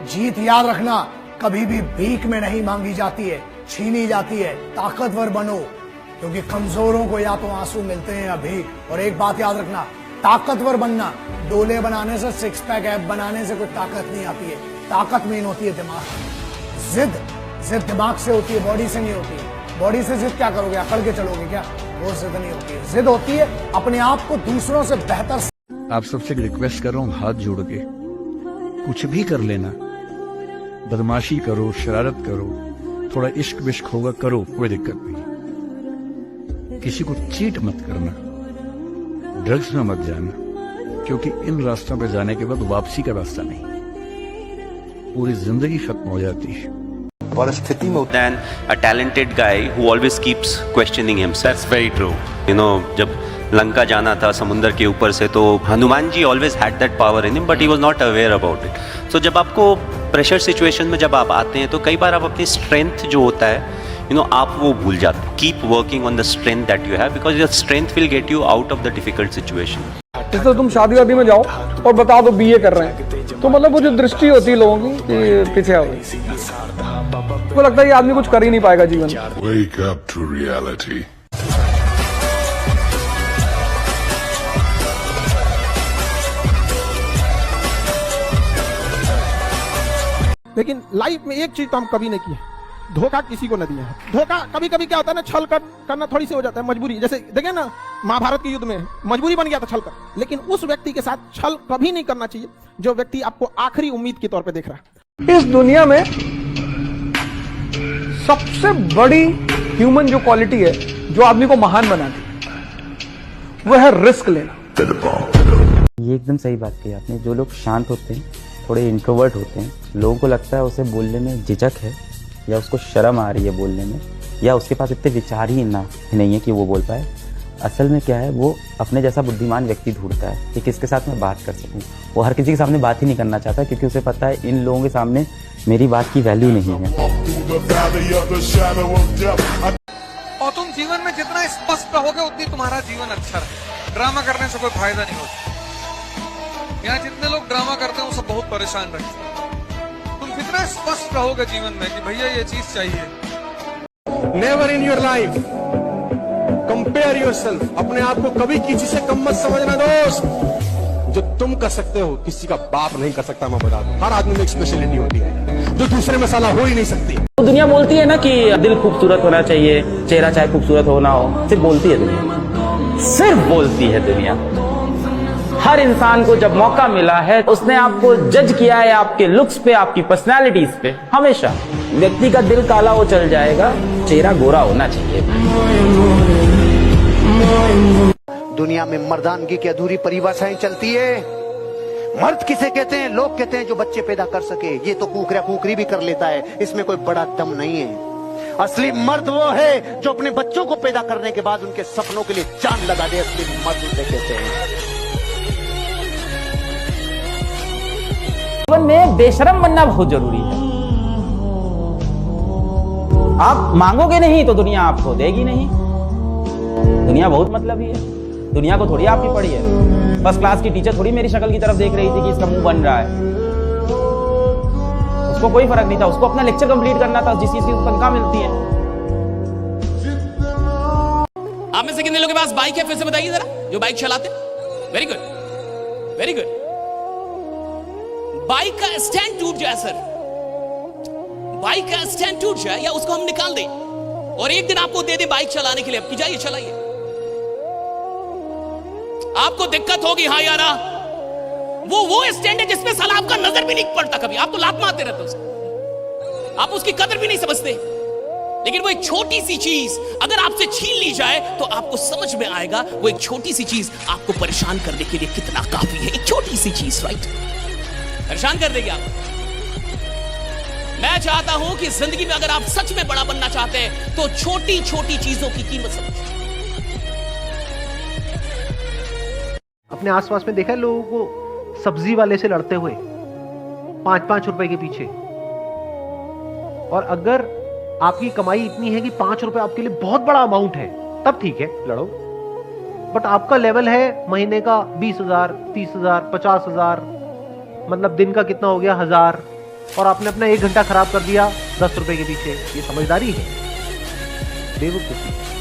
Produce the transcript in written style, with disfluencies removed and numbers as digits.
जीत याद रखना कभी भी भीख में नहीं मांगी जाती है, छीनी जाती है। ताकतवर बनो, क्योंकि कमजोरों को या तो आंसू मिलते हैं या भीख। और एक बात याद रखना, ताकतवर बनना डोले बनाने से, सिक्स पैक ऐप बनाने से कोई ताकत नहीं आती है। ताकत मेन होती है दिमाग। जिद दिमाग से होती है, बॉडी से नहीं होती है। बॉडी से जिद क्या करोगे, अकड़ के चलोगे क्या? वो जिद नहीं होती है। जिद होती है अपने आप को दूसरों से बेहतर। आप सबसे रिक्वेस्ट कर रहा हूँ, हाथ जोड़ के कुछ भी कर लेना, बदमाशी करो, शरारत करो, थोड़ा इश्क विश्क होगा करो, कोई दिक्कत नहीं। किसी को चीट मत करना, ड्रग्स में मत जाना, क्योंकि इन रास्तों पे जाने के बाद वापसी का रास्ता नहीं, पूरी जिंदगी खत्म हो जाती है। परिस्थिति में than a talented guy who always keeps questioning himself. That's very true. You know, जब लंका जाना था समुद्र के ऊपर से, तो Hanuman ji always had that power in him, but he was not aware about it. So जब आपको प्रेशर सिचुएशन में जब आप आते हैं, तो कई बार आप अपनी स्ट्रेंथ जो होता है, आप वो भूल जाते हैं। Keep working on the strength that you have, because your strength will get you out of the difficult situation. जैसे तुम शादी वादी में जाओ और बता दो बीए कर रहे हैं, तो मतलब वो जो दृष्टि होती है लोगों की कि पीछे आओ, तो लगता है ये आदमी कुछ कर ही नहीं पाएगा जीवन में। Wake up to reality. लेकिन लाइफ में एक चीज तो हम कभी नहीं की है, धोखा किसी को न दिया है। धोखा कभी कभी क्या होता है ना, छल करना थोड़ी सी हो जाता है, मजबूरी। जैसे देखिए ना, महाभारत के युद्ध में मजबूरी बन गया था छल कर, लेकिन उस व्यक्ति के साथ छल कभी नहीं करना चाहिए जो व्यक्ति आपको आखिरी उम्मीद के तौर पे देख रहा है। इस दुनिया में सबसे बड़ी ह्यूमन जो क्वालिटी है, जो आदमी को महान बनाती है, वो है रिस्क लेना। ये एकदम सही बात कही आपने। जो लोग शांत होते हैं, थोड़े इंट्रोवर्ट होते हैं, लोगों को लगता है उसे बोलने में झिझक है, या उसको शर्म आ रही है बोलने में, या उसके पास इतने विचार ही नहीं है कि वो बोल पाए। असल में क्या है, वो अपने जैसा बुद्धिमान व्यक्ति ढूंढता है कि किसके साथ मैं बात कर सकूं। वो हर किसी के सामने बात ही नहीं करना चाहता, क्योंकि उसे पता है इन लोगों के सामने मेरी बात की वैल्यू नहीं है। और तुम जीवन में जितना स्पष्ट रहोगे उतनी तुम्हारा जीवन अच्छा रहे। ड्रामा करने से कोई फायदा नहीं होता। यहाँ जितने लोग ड्रामा करते हैं वो सब बहुत परेशान रहते हैं। तुम कितना स्पष्ट रहोगे जीवन में कि भैया ये चीज चाहिए। Never in your life compare yourself. अपने आप को कभी किसी से कम मत समझना दोस्त। जो तुम कर सकते हो किसी का बाप नहीं कर सकता। मैं बता दूं, हर आदमी में एक स्पेशलिटी होती है जो दूसरे में साला हो ही नहीं सकती। तो दुनिया बोलती है ना कि दिल खूबसूरत होना चाहिए, चेहरा चाहे खूबसूरत हो ना हो, सिर्फ बोलती है दुनिया, सिर्फ बोलती है दुनिया। हर इंसान को जब मौका मिला है, उसने आपको जज किया है आपके लुक्स पे, आपकी पर्सनालिटीज पे। हमेशा व्यक्ति का दिल काला हो चल जाएगा, चेहरा गोरा होना चाहिए। दुनिया में मर्दानगी की अधूरी परिभाषाएं चलती है। मर्द किसे कहते हैं? लोग कहते हैं जो बच्चे पैदा कर सके। ये तो कुकरा कुकरी भी कर लेता है, इसमें कोई बड़ा दम नहीं है। असली मर्द वो है जो अपने बच्चों को पैदा करने के बाद उनके सपनों के लिए जान लगा दे। असली मर्द उसे कहते हैं। जीवन में बेशरम बनना बहुत जरूरी है। आप मांगोगे नहीं तो दुनिया आपको देगी नहीं। दुनिया बहुत मतलबी है। दुनिया को थोड़ी आपकी पड़ी है। फर्स्ट क्लास की टीचर थोड़ी मेरी शक्ल की तरफ देख रही थी कि इसका मुंह बन रहा है। उसको कोई फर्क नहीं था, उसको अपना लेक्चर कंप्लीट करना था, जिस चीज की तनख्वाह मिलती है। आप में से कितने लोगों के पास बाइक है? फिर से बताइए जरा, जो बाइक चलाते। Very good, very good. Bike का स्टैंड टूट जाए सर, बाइक का स्टैंड टूट जाए या उसको हम निकाल दें और एक दिन आपको दे दें बाइक चलाने के लिए, आपकी जाइए चलाइए। आपको दिक्कत होगी, हाँ यारा, वो स्टैंड है जिसमें साला आपका नजर भी नहीं पड़ता कभी। आप तो लात मारते रहते हो, आप उसकी कदर भी नहीं समझते। लेकिन वो एक छोटी सी चीज अगर आपसे छीन ली जाए तो आपको समझ में आएगा वो एक छोटी सी चीज आपको परेशान करने के लिए कितना काफी है। एक छोटी सी चीज, राइट, परेशान कर देगी आप। मैं चाहता हूं कि जिंदगी में अगर आप सच में बड़ा बनना चाहते हैं तो छोटी छोटी चीजों की कीमत समझिए। अपने आसपास में देखा है लोगों को सब्जी वाले से लड़ते हुए 5-5 रुपए के पीछे। और अगर आपकी कमाई इतनी है कि 5 रुपए आपके लिए बहुत बड़ा अमाउंट है, तब ठीक है, लड़ो। बट आपका लेवल है महीने का 20,000, 30,000, 50,000, मतलब दिन का कितना हो गया, 1,000, और आपने अपना 1 घंटा खराब कर दिया 10 रुपए के पीछे। ये समझदारी है? बेवकूफी।